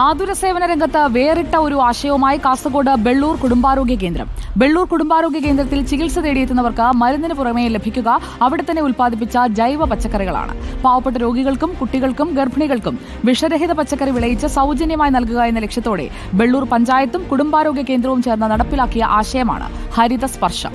ആതുര സേവന രംഗത്ത് വേറിട്ട ഒരു ആശയവുമായി കാസർഗോഡ് ബെള്ളൂർ കുടുംബാരോഗ്യ കേന്ദ്രം. ബെള്ളൂർ കുടുംബാരോഗ്യ കേന്ദ്രത്തിൽ ചികിത്സ തേടിയെത്തുന്നവർക്ക് മരുന്നിന് പുറമെ ലഭിക്കുക അവിടെ തന്നെ ഉൽപ്പാദിപ്പിച്ച ജൈവ പച്ചക്കറികളാണ്. പാവപ്പെട്ട രോഗികൾക്കും കുട്ടികൾക്കും ഗർഭിണികൾക്കും വിഷരഹിത പച്ചക്കറി വിളയിച്ച് സൗജന്യമായി നൽകുക എന്ന ലക്ഷ്യത്തോടെ ബെള്ളൂർ പഞ്ചായത്തും കുടുംബാരോഗ്യ കേന്ദ്രവും ചേർന്ന് നടപ്പിലാക്കിയ ആശയമാണ് ഹരിത സ്പർശം.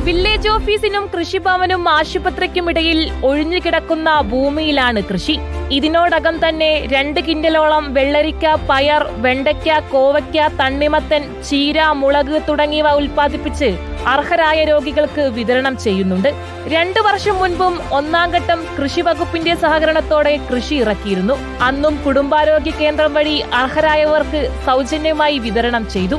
വില്ലേജ് ഓഫീസിനും കൃഷിഭവനും ആശുപത്രിക്കുമിടയിൽ ഒഴിഞ്ഞുകിടക്കുന്ന ഭൂമിയിലാണ് കൃഷി. ഇതിനോടകം തന്നെ 2 കിൻഡലോളം വെള്ളരിക്ക, പയർ, വെണ്ടയ്ക്ക, കോവയ്ക്ക, തണ്ണിമത്തൻ, ചീര, മുളക് തുടങ്ങിയവ ഉൽപ്പാദിപ്പിച്ച് അർഹരായ രോഗികൾക്ക് വിതരണം ചെയ്യുന്നുണ്ട്. 2 വർഷം മുൻപും 1-ാം ഘട്ടം കൃഷി വകുപ്പിന്റെ സഹകരണത്തോടെ കൃഷി ഇറക്കിയിരുന്നു. അന്നും കുടുംബാരോഗ്യ കേന്ദ്രം വഴി അർഹരായവർക്ക് സൗജന്യമായി വിതരണം ചെയ്തു.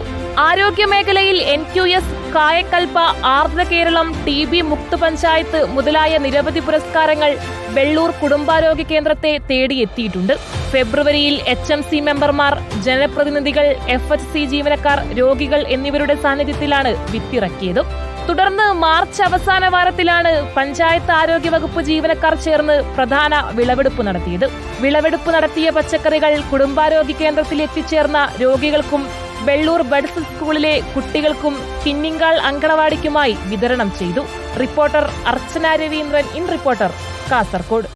ആരോഗ്യ മേഖലയിൽ NQS, കായക്കൽപ്പ, ആർദ്ര കേരളം, TB മുക്ത പഞ്ചായത്ത് മുതലായ നിരവധി പുരസ്കാരങ്ങൾ ബെള്ളൂർ കുടുംബാരോഗ്യ കേന്ദ്രത്തെ തേടിയെത്തിയിട്ടുണ്ട്. ഫെബ്രുവരിയിൽ HMC മെമ്പർമാർ, ജനപ്രതിനിധികൾ, FHC ജീവനക്കാർ, രോഗികൾ എന്നിവരുടെ സാന്നിധ്യത്തിലാണ് വിത്തിറക്കിയത്. തുടർന്ന് മാർച്ച് അവസാന വാരത്തിലാണ് പഞ്ചായത്ത് ആരോഗ്യ വകുപ്പ് ജീവനക്കാർ ചേർന്ന് പ്രധാന വിളവെടുപ്പ് നടത്തിയത്. വിളവെടുപ്പ് നടത്തിയ പച്ചക്കറികൾ കുടുംബാരോഗ്യ കേന്ദ്രത്തിൽ എത്തിച്ചേർന്ന രോഗികൾക്കും ബെള്ളൂർ ബഡ്സ് സ്കൂളിലെ കുട്ടികൾക്കും കിന്നിങ്കാൾ അങ്കണവാടിക്കുമായി വിതരണം ചെയ്തു. Reporter Archana Raveendran, in reporter, Kasaragod.